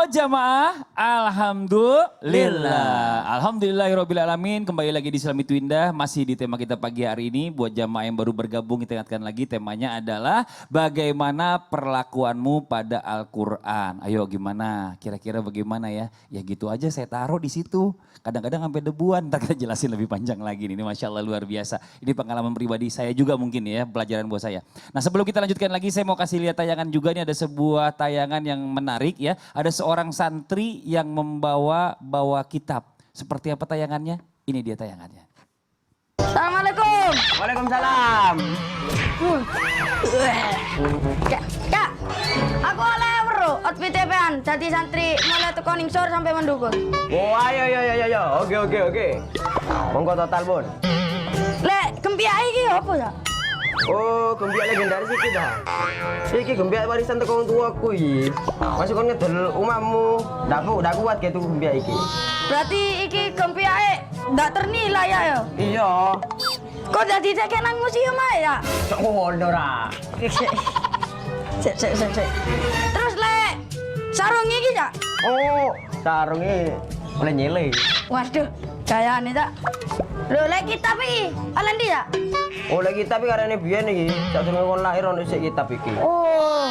Oh jamaah, alhamdulillah. Alhamdulillahirrabbilalamin. Kembali lagi di Islam Itu Indah. Masih di tema kita pagi hari ini. Buat jamaah yang baru bergabung, kita ingatkan lagi temanya adalah bagaimana perlakuanmu pada Al-Quran. Ayo gimana, kira-kira bagaimana ya? Ya gitu aja saya taruh di situ. Kadang-kadang sampai debuan, ntar kita jelasin lebih panjang lagi. Ini Masya Allah luar biasa. Ini pengalaman pribadi saya juga mungkin ya, pelajaran buat saya. Nah sebelum kita lanjutkan lagi, saya mau kasih lihat tayangan juga. Ini ada sebuah tayangan yang menarik ya. Ada seorang santri yang bawa kitab. Seperti apa tayangannya? Ini dia tayangannya. Assalamualaikum. Waalaikumsalam. Kak, aku oleh bro, outfit TP-an. Jadi santri mulai teko ningsor sampai mendukung. Oh, ayo. Oke. Monggo total, Bun. Lek, gempiak iki apa ya? Oh, gembiak legendaris iki dah. Iki gembiak warisan teko wong tuaku iki. Masih kon ngedol umamu. Ndak kuat gitu gembiak iki. Berarti iki gempiake ndak ternilai ya? Iya. Kok dadi cek nang museum ae ya? Sok ngono ra. Sik. Terus lek sarung iki ya? Oh, sarunge oleh nyele. Waduh, gayane tak. Lho lek kitab iki, oleh ndi ya? Oleh kitab iki karene biyen iki. Sadurunge kon lahir ono sik kitab iki. Oh.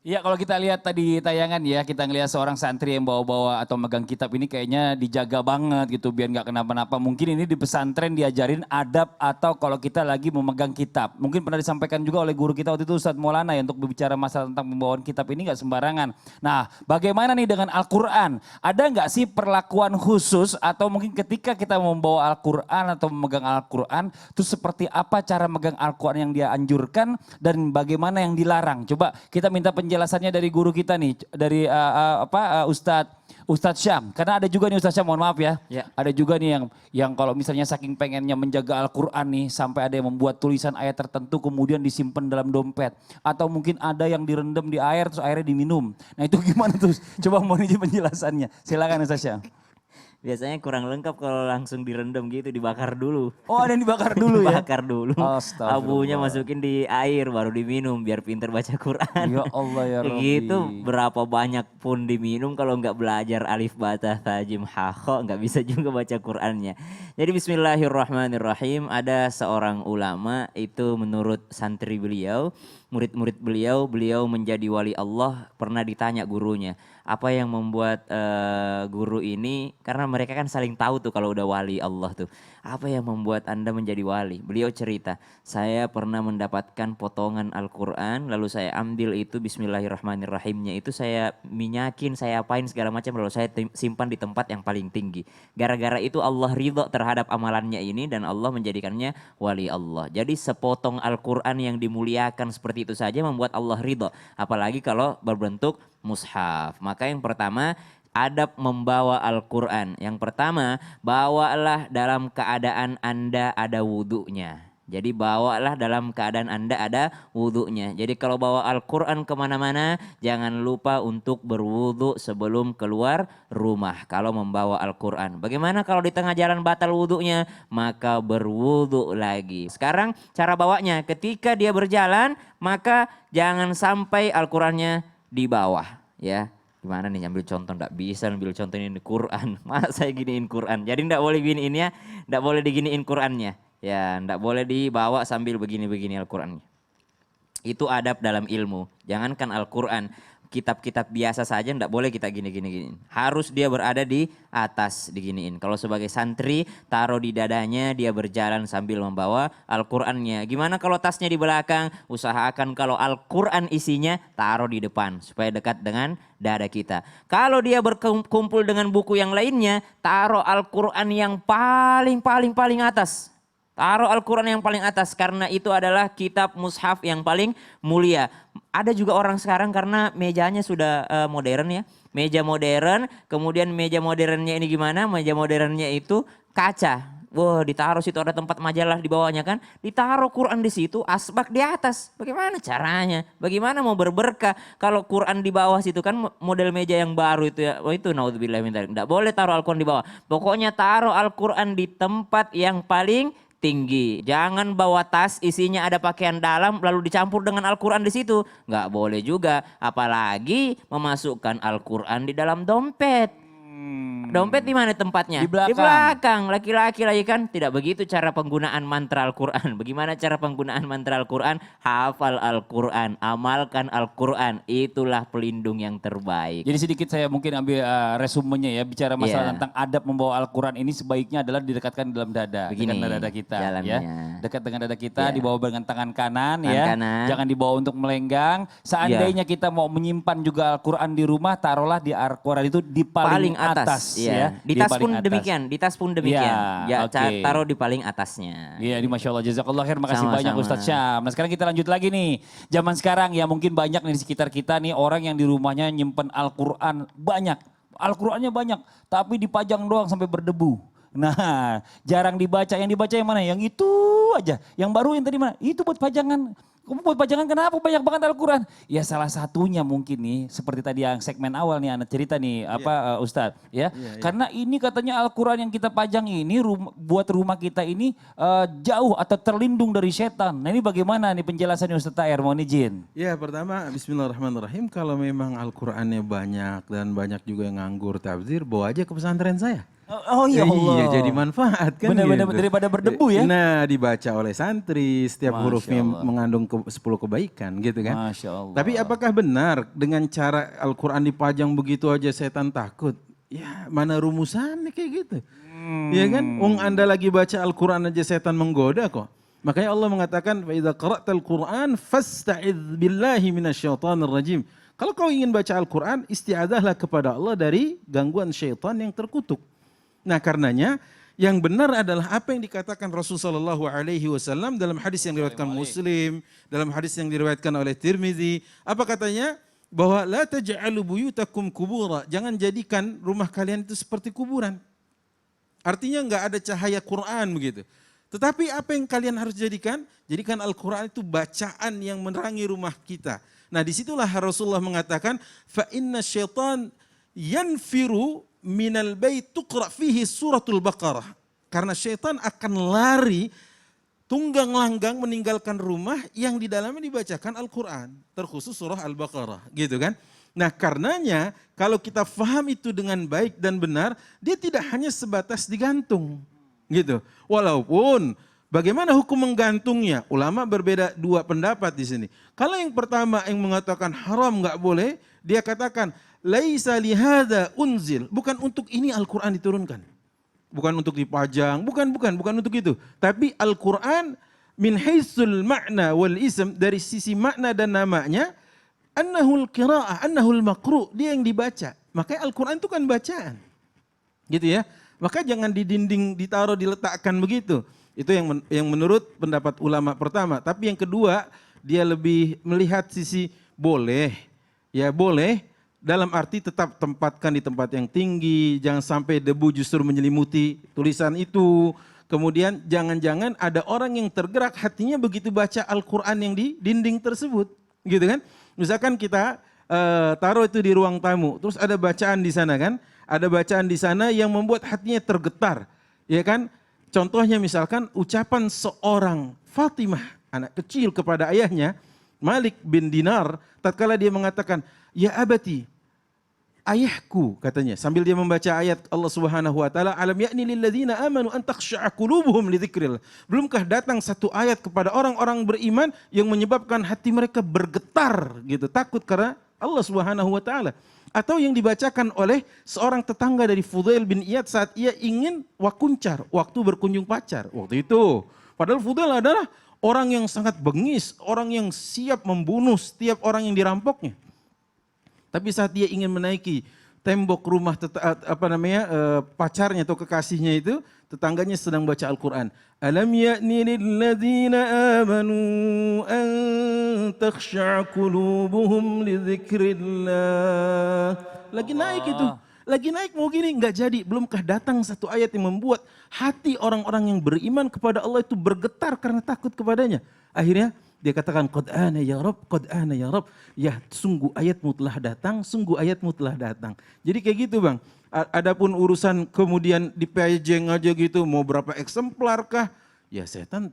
Iya kalau kita lihat tadi tayangan ya, kita ngelihat seorang santri yang bawa-bawa atau megang kitab ini kayaknya dijaga banget gitu biar nggak kenapa-napa. Mungkin ini di pesantren diajarin adab atau kalau kita lagi memegang kitab. Mungkin pernah disampaikan juga oleh guru kita waktu itu Ustadz Maulana ya untuk berbicara masalah tentang pembawaan kitab ini nggak sembarangan. Nah bagaimana nih dengan Al-Quran? Ada nggak sih perlakuan khusus atau mungkin ketika kita membawa Al-Quran atau memegang Al-Quran itu seperti apa cara megang Al-Quran yang dia anjurkan dan bagaimana yang dilarang? Coba kita minta penjelasannya dari guru kita nih, dari Ustadz Syam. Karena ada juga nih Ustadz Syam, mohon maaf ya. Ada juga nih yang kalau misalnya saking pengennya menjaga Al-Quran nih sampai ada yang membuat tulisan ayat tertentu kemudian disimpan dalam dompet. Atau mungkin ada yang direndam di air terus airnya diminum. Nah itu gimana tuh? Coba mohon izin penjelasannya. Silakan Ustadz Syam. Biasanya kurang lengkap kalau langsung direndam gitu, dibakar dulu. Oh ada yang dibakar dulu ya? Dibakar dulu. Abunya masukin di air baru diminum biar pinter baca Quran. Ya Allah ya Rabbi. Gitu berapa banyak pun diminum kalau nggak belajar alif bata ta jim ha kha nggak bisa juga baca Qurannya. Jadi bismillahirrahmanirrahim, ada seorang ulama itu menurut santri beliau, murid-murid beliau menjadi wali Allah. Pernah ditanya gurunya, apa yang membuat guru ini, karena mereka kan saling tahu tuh kalau udah wali Allah tuh. Apa yang membuat Anda menjadi wali? Beliau cerita, saya pernah mendapatkan potongan Al-Quran, lalu saya ambil itu bismillahirrahmanirrahimnya itu saya minyakin, saya apain segala macam, lalu saya simpan di tempat yang paling tinggi. Gara-gara itu Allah ridho terhadap amalannya ini dan Allah menjadikannya wali Allah. Jadi sepotong Al-Quran yang dimuliakan seperti itu saja membuat Allah ridho. Apalagi kalau berbentuk mushaf. Maka yang pertama, adab membawa Al-Quran. Yang pertama, bawalah dalam keadaan Anda ada wudhunya. Jadi bawalah dalam keadaan Anda ada wudhunya. Jadi kalau bawa Al-Quran kemana-mana, jangan lupa untuk berwudhu sebelum keluar rumah. Kalau membawa Al-Quran. Bagaimana kalau di tengah jalan batal wudhunya? Maka berwudhu lagi. Sekarang cara bawanya, ketika dia berjalan, maka jangan sampai Al-Qurannya di bawah. Ya, gimana nih ambil contoh? Nggak bisa ambil contoh ini Quran. Masa saya giniin Quran? Jadi nggak boleh giniin ya, nggak boleh diginiin Qurannya. Ya, nggak boleh dibawa sambil begini-begini Al-Qurannya. Itu adab dalam ilmu. Jangankan Al-Quran, kitab-kitab biasa saja nggak boleh kita gini-gini. Harus dia berada di atas diginiin. Kalau sebagai santri, taruh di dadanya, dia berjalan sambil membawa Al-Qurannya. Gimana kalau tasnya di belakang? Usahakan kalau Al-Quran isinya, taruh di depan supaya dekat dengan dada kita. Kalau dia berkumpul dengan buku yang lainnya, taruh Al-Quran yang paling atas. Taruh Al-Quran yang paling atas karena itu adalah kitab mushaf yang paling mulia. Ada juga orang sekarang karena mejanya sudah modern ya. Meja modern, kemudian meja modernnya ini gimana? Meja modernnya itu kaca. Wah, ditaruh situ ada tempat majalah di bawahnya kan. Ditaruh Quran di situ, asbak di atas. Bagaimana caranya? Bagaimana mau berberkah kalau Quran di bawah situ kan model meja yang baru itu ya. Oh itu naudzubillah min dzalik. Enggak boleh taruh Al-Quran di bawah. Pokoknya taruh Al-Quran di tempat yang paling tinggi. Jangan bawa tas isinya ada pakaian dalam lalu dicampur dengan Al-Quran di situ. Nggak boleh juga. Apalagi memasukkan Al-Quran di dalam dompet. Dompet di mana tempatnya? Di belakang. Di belakang. Laki-laki lagi kan tidak begitu cara penggunaan mantra Al-Quran. Bagaimana cara penggunaan mantra Al-Quran? Hafal Al-Quran, amalkan Al-Quran. Itulah pelindung yang terbaik. Jadi sedikit saya mungkin ambil resumenya ya, bicara masalah Iya. tentang adab membawa Al-Quran ini sebaiknya adalah didekatkan dalam dada. Begini dengan dada kita jalannya. ya. Dekat dengan dada kita, Iya. dibawa dengan tangan kanan Tangan ya. kanan. Jangan dibawa untuk melenggang. Seandainya kita mau menyimpan juga Al-Quran di rumah, taruhlah di Al-Quran itu di paling atas. Iya. Ya. Di tas paling pun atas. demikian, di tas pun demikian. Ya, Ya, oke. taruh di paling atasnya. Iya, ini Masya Allah, jazakallah khair, makasih Sama-sama. banyak Ustadz Syam. Nah sekarang kita lanjut lagi nih, zaman sekarang ya mungkin banyak nih di sekitar kita nih orang yang di rumahnya nyimpen Al-Quran banyak. Al-Qurannya banyak, tapi dipajang doang sampai berdebu. Nah jarang dibaca, yang dibaca yang mana? Yang itu aja, yang baru yang tadi mana? Itu buat pajangan. Kamu buat pajangan kenapa banyak banget Al-Quran? Ya salah satunya mungkin nih seperti tadi yang segmen awal nih Anda cerita nih Ustadz ya. Karena ini katanya Al-Quran yang kita pajang ini buat rumah kita ini jauh atau terlindung dari setan. Nah ini bagaimana nih penjelasannya Ustadz Tahir, mohon izin. Ya pertama bismillahirrahmanirrahim, kalau memang Al-Qurannya banyak dan banyak juga yang nganggur tafsir, bawa aja ke pesantren saya. Oh ya Allah. Iya, jadi manfaat kan Benar-benar gitu. daripada berdebu ya. Nah dibaca oleh santri, setiap Masya hurufnya Allah. mengandung 10 kebaikan gitu kan. Masya Allah. Tapi apakah benar dengan cara Al-Quran dipajang begitu aja setan takut? Ya mana rumusannya kayak gitu. Iya kan? Anda lagi baca Al-Quran aja setan menggoda kok. Makanya Allah mengatakan, فَإِذَا قَرَأْتَ الْقُرْآنَ فَاسْتَعِذْ بِاللَّهِ مِنَ الشَّيْطَانِ الرَّجِيمِ. Kalau kau ingin baca Al-Quran, isti'adahlah kepada Allah dari gangguan syaitan yang terkutuk. Nah karenanya yang benar adalah apa yang dikatakan Rasulullah SAW dalam hadis yang diriwayatkan Muslim, dalam hadis yang diriwayatkan oleh Tirmizi. Apa katanya? Bahwa la taj'alu buyutakum kubura. Jangan jadikan rumah kalian itu seperti kuburan. Artinya enggak ada cahaya Quran begitu. Tetapi apa yang kalian harus jadikan? Jadikan Al-Quran itu bacaan yang menerangi rumah kita. Nah disitulah Rasulullah mengatakan, fa inna syaitan yanfiru minal bait tuqra fihi suratul Baqarah. Karena syaitan akan lari tunggang langgang meninggalkan rumah yang di dalamnya dibacakan Al-Quran. Terkhusus surah Al-Baqarah gitu kan. Nah karenanya kalau kita faham itu dengan baik dan benar, dia tidak hanya sebatas digantung gitu. Walaupun bagaimana hukum menggantungnya? Ulama berbeda dua pendapat di sini. Kalau yang pertama yang mengatakan haram nggak boleh, dia katakan laisa lihada unzil, bukan untuk ini Al-Quran diturunkan. Bukan untuk dipajang, bukan untuk itu. Tapi Al-Quran min haitsul ma'na wal ism, dari sisi makna dan namanya, annahul qira'ah, annahul maqru', dia yang dibaca. Makanya Al-Quran itu kan bacaan. Gitu ya. Maka jangan di dinding ditaruh diletakkan begitu. Itu yang menurut pendapat ulama pertama. Tapi yang kedua, dia lebih melihat sisi boleh. Ya boleh, dalam arti tetap tempatkan di tempat yang tinggi, jangan sampai debu justru menyelimuti tulisan itu. Kemudian jangan-jangan ada orang yang tergerak hatinya begitu baca Al-Quran yang di dinding tersebut. Gitu kan. Misalkan kita taruh itu di ruang tamu, terus ada bacaan di sana kan. Ada bacaan di sana yang membuat hatinya tergetar. Ya kan. Contohnya misalkan ucapan seorang Fatimah, anak kecil kepada ayahnya, Malik bin Dinar, tatkala dia mengatakan, ya abati, ayahku katanya, sambil dia membaca ayat Allah Subhanahu wa taala, alam ya'ni lilladzina amanu an takhsha'a qulubuhum li dzikrillah. Belumkah datang satu ayat kepada orang-orang beriman yang menyebabkan hati mereka bergetar gitu, takut karena Allah Subhanahu wa taala. Atau yang dibacakan oleh seorang tetangga dari Fudail bin Iyad saat ia ingin wakuncar, waktu berkunjung pacar. Waktu itu, padahal Fudail adalah orang yang sangat bengis, orang yang siap membunuh setiap orang yang dirampoknya. Tapi saat dia ingin menaiki tembok rumah pacarnya atau kekasihnya itu, tetangganya sedang baca Al-Quran. Alam ya'ni lilladzina amanu an takhsha'a qulubuhum li dzikrillah. Lagi naik itu. Lagi naik mau gini, enggak jadi. Belumkah datang satu ayat yang membuat hati orang-orang yang beriman kepada Allah itu bergetar karena takut kepadanya. Akhirnya dia katakan, qad ana ya Rabb, qad ana ya Rabb. Ya sungguh ayatmu telah datang, sungguh ayatmu telah datang. Jadi kayak gitu bang. Adapun urusan kemudian dipajang aja gitu, mau berapa eksemplar kah? ya setan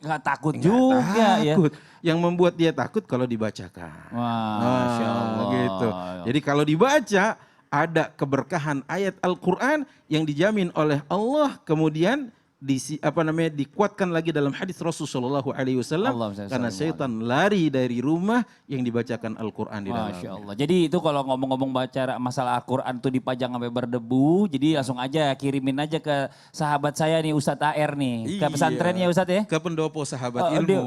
Nggak takut nggak juga ya. takut. Yang membuat dia takut kalau dibacakan. Wah, Masya Allah. Gitu. Jadi kalau dibaca ada keberkahan ayat Al-Quran yang dijamin oleh Allah, kemudian dikuatkan lagi dalam hadis Rasulullah SAW karena syaitan lari dari rumah yang dibacakan Al-Quran di dalamnya. Masya Allah. Jadi itu kalau ngomong-ngomong baca masalah Al-Quran tuh dipajang sampai berdebu, jadi langsung aja kirimin aja ke sahabat saya nih Ustadz AR nih, ke pesantrennya Ustadz ya. Ke pendopo sahabat Oh, ilmu.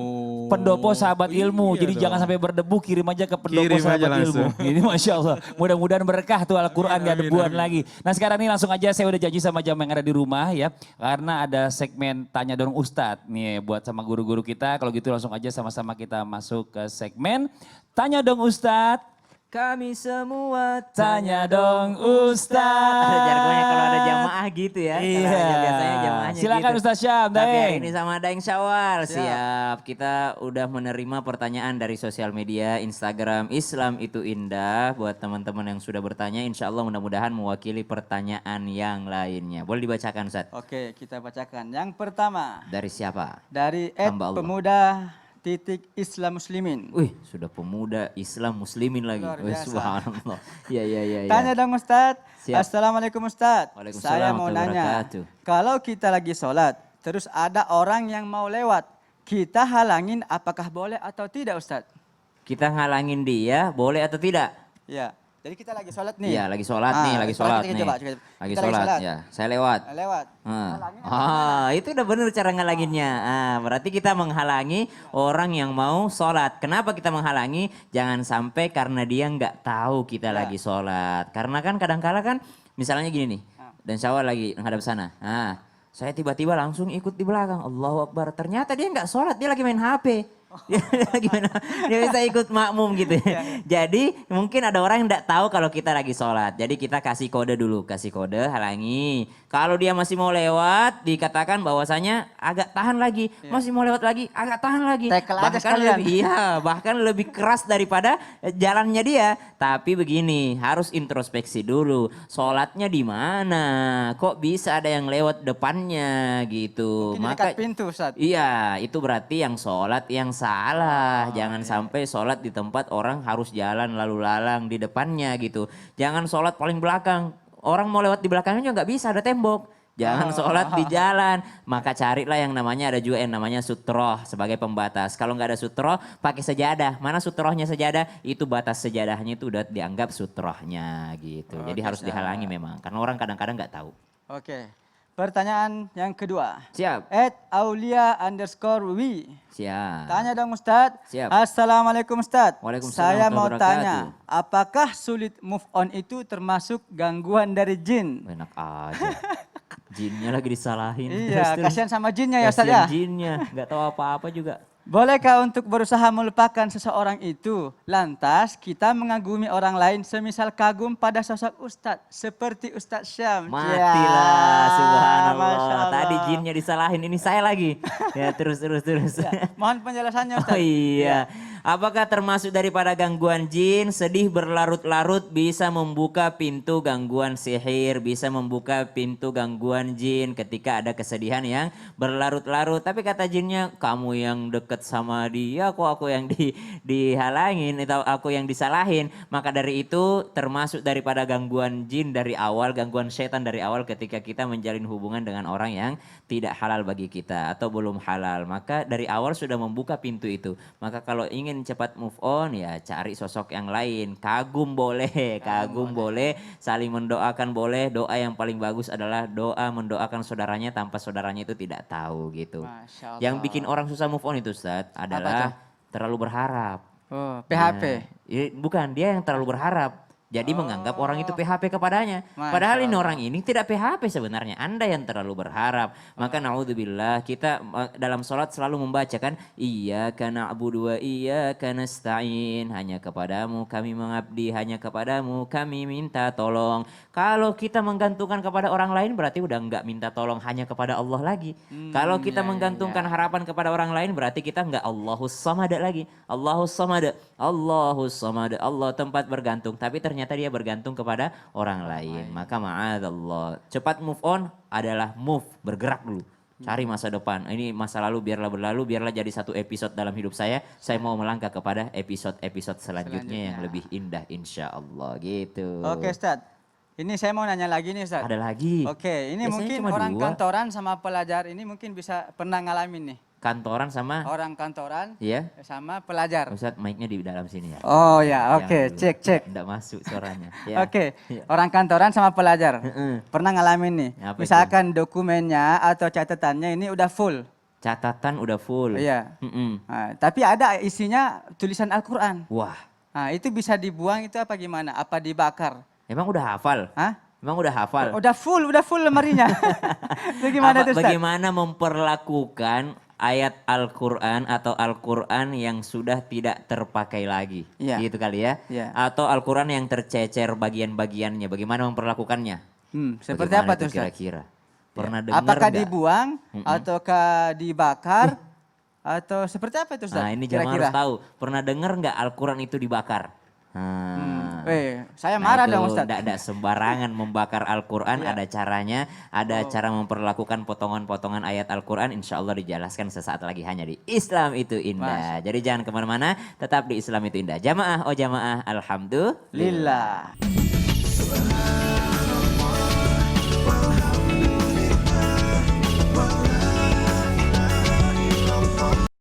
Pendopo sahabat ilmu, Iya jadi dong. jangan sampai berdebu, kirim aja ke pendopo Kirim aja sahabat ilmu. langsung. Ini Masya Allah, mudah-mudahan berkah tuh Al-Quran gak debuan lagi. Nah sekarang ini langsung aja saya udah janji sama jamaah yang ada di rumah ya, karena ada segmen Tanya Dong Ustadz nih buat sama guru-guru kita. Kalau gitu langsung aja sama-sama kita masuk ke segmen Tanya Dong Ustadz. Kami semua Tanya Dong Ustadz. Ada jargonnya kalau ada jamaah gitu ya. Kalau Iya. ada biasanya jamaahnya Silakan gitu. Ustadz Syam, Tapi hari Daeng. ini sama Daeng Syawal. Siap. Kita udah menerima pertanyaan dari sosial media Instagram Islam itu Indah. Buat teman-teman yang sudah bertanya, insya Allah mudah-mudahan mewakili pertanyaan yang lainnya. Boleh dibacakan Ustadz? Oke, kita bacakan. Yang pertama Dari siapa? dari Hamba Allah. @pemuda_Islam Muslimin. Wih, sudah pemuda Islam Muslimin lagi. Luar Wih, biasa. subhanallah. Iya, iya, iya. Tanya dong Ustadz. Siap. Assalamualaikum Ustadz. Waalaikumsalam Saya mau warahmatullahi nanya, wabarakatuh. kalau kita lagi sholat, terus ada orang yang mau lewat, kita halangin apakah boleh atau tidak Ustadz? Kita ngalangin dia, boleh atau tidak? Ya, jadi kita lagi sholat nih. Iya, lagi sholat nih, lagi sholat nih. Coba. Lagi Kita sholat, ya. Saya lewat. Lewat. Itu udah bener cara ngalanginnya. Berarti kita menghalangi orang yang mau sholat. Kenapa kita menghalangi? Jangan sampai karena dia nggak tahu kita lagi sholat. Karena kan kadang-kala kan misalnya gini nih. Dan Syawal lagi menghadap sana. Nah, saya tiba-tiba langsung ikut di belakang. Allahu Akbar. Ternyata dia nggak sholat, dia lagi main HP. Dia bisa ikut makmum gitu ya. Jadi mungkin ada orang yang tidak tahu kalau kita lagi sholat. Jadi kita kasih kode dulu, kasih kode halangi. Kalau dia masih mau lewat dikatakan bahwasanya agak tahan lagi. Masih mau lewat lagi, agak tahan lagi. Tackle aja Bahkan sekalian. bahkan lebih keras daripada jalannya dia. Tapi begini, harus introspeksi dulu. Sholatnya di mana? Kok bisa ada yang lewat depannya gitu. Mungkin dekat pintu Ustadz. Iya, itu berarti yang sholat yang salah. Jangan sampai sholat di tempat orang harus jalan lalu lalang di depannya gitu. Jangan sholat paling belakang. Orang mau lewat di belakangnya juga nggak bisa, ada tembok. Jangan sholat di jalan. Maka carilah yang namanya, ada juga yang namanya sutroh sebagai pembatas. Kalau nggak ada sutroh, pakai sejadah. Mana sutrohnya sejadah? Itu batas sejadahnya itu udah dianggap sutrohnya gitu. Jadi harus dihalangi memang. Karena orang kadang-kadang nggak tahu. Oke. Pertanyaan yang kedua. Siap, @aulia_wi. siap. Tanya dong Ustadz. Siap. Assalamualaikum Ustadz. Waalaikumsalam Saya mau warahmatullahi tanya, apakah sulit move on itu termasuk gangguan dari jin? Enak aja. Jinnya lagi disalahin. Iya, Terus- kasihan sama jinnya ya Ustadz Kasihan ya. jinnya, nggak tahu apa-apa juga. Bolehkah untuk berusaha melupakan seseorang itu? Lantas kita mengagumi orang lain semisal kagum pada sosok Ustadz. Seperti Ustadz Syam. Matilah, Ya, subhanallah. Masya Allah. Tadi jinnya disalahin, ini saya lagi. Ya terus. Ya, mohon penjelasannya Oh Ustadz. iya. Apakah termasuk daripada gangguan jin? Sedih berlarut-larut bisa membuka pintu gangguan sihir, bisa membuka pintu gangguan jin ketika ada kesedihan yang berlarut-larut. Tapi kata jinnya, kamu yang deket sama dia, kok aku yang dihalangin atau aku yang disalahin. Maka dari itu termasuk daripada gangguan jin dari awal, gangguan setan dari awal ketika kita menjalin hubungan dengan orang yang tidak halal bagi kita atau belum halal. Maka dari awal sudah membuka pintu itu. Maka kalau ingin cepat move on ya cari sosok yang lain. Kagum boleh, saling mendoakan boleh. Doa yang paling bagus adalah doa mendoakan saudaranya tanpa saudaranya itu tidak tahu gitu. Masya Allah. Yang bikin orang susah move on itu Ustadz adalah terlalu berharap. Oh, PHP. Bukan, dia yang terlalu berharap. Jadi menganggap orang itu PHP kepadanya. Masya Padahal ini Allah. orang ini tidak PHP sebenarnya. Anda yang terlalu berharap. Maka naudzubillah kita dalam sholat selalu membacakan iyyaka na'budu wa iyyaka nasta'in. Hanya kepadamu kami mengabdi, hanya kepadamu kami minta tolong. Kalau kita menggantungkan kepada orang lain berarti udah enggak minta tolong, hanya kepada Allah lagi. Kalau kita menggantungkan harapan kepada orang lain berarti kita enggak Allahus Samad lagi. Allahus Samad, Allahus Samad, Allah tempat bergantung. Tapi ternyata dia bergantung kepada orang lain. Maka ma'adzallah. Cepat move on adalah move, bergerak dulu. Cari masa depan. Ini masa lalu biarlah berlalu, biarlah jadi satu episode dalam hidup saya. Saya mau melangkah kepada episode-episode selanjutnya yang lebih indah insya Allah gitu. Oke Ustaz, ini saya mau nanya lagi nih Ustaz. Ada lagi. Oke, ini Biasanya mungkin cuma orang 2. kantoran sama pelajar ini mungkin bisa pernah ngalamin nih. Kantoran sama, Orang kantoran iya. sama pelajar. Ustaz mic-nya di dalam sini ya. Oh ya, oke, Jangan dulu. cek. Nggak masuk suaranya. Ya. Oke, Iya. orang kantoran sama pelajar. Heeh. Pernah ngalamin nih. Apa itu? Misalkan dokumennya atau catatannya ini udah full. Catatan udah full. Iya. Mm-mm. Nah, tapi ada isinya tulisan Al-Quran. Wah, Nah, itu bisa dibuang itu apa gimana? Apa dibakar? emang udah hafal? Hah? Emang udah hafal? Udah full lemarinya. Itu gimana tuh Ustaz? Bagaimana memperlakukan ayat Al-Quran atau Al-Quran yang sudah tidak terpakai lagi? Iya. Gitu kali ya? Iya. Atau Al-Quran yang tercecer bagian-bagiannya, bagaimana memperlakukannya? Seperti Bagaimana apa itu tuh Ustaz? kira-kira? Pernah dengar Apakah nggak? dibuang ataukah dibakar atau seperti apa itu Ustaz? Nah ini jamaah harus tahu. Pernah dengar nggak Al-Quran itu dibakar? Saya marah itu dong Ustaz. Tidak sembarangan membakar Al-Quran, Iya. ada caranya, ada cara memperlakukan potongan-potongan ayat Al-Quran, insya Allah dijelaskan sesaat lagi hanya di Islam itu indah. Jadi jangan kemana-mana, tetap di Islam itu indah. Jamaah, oh jamaah, alhamdulillah. Lillah.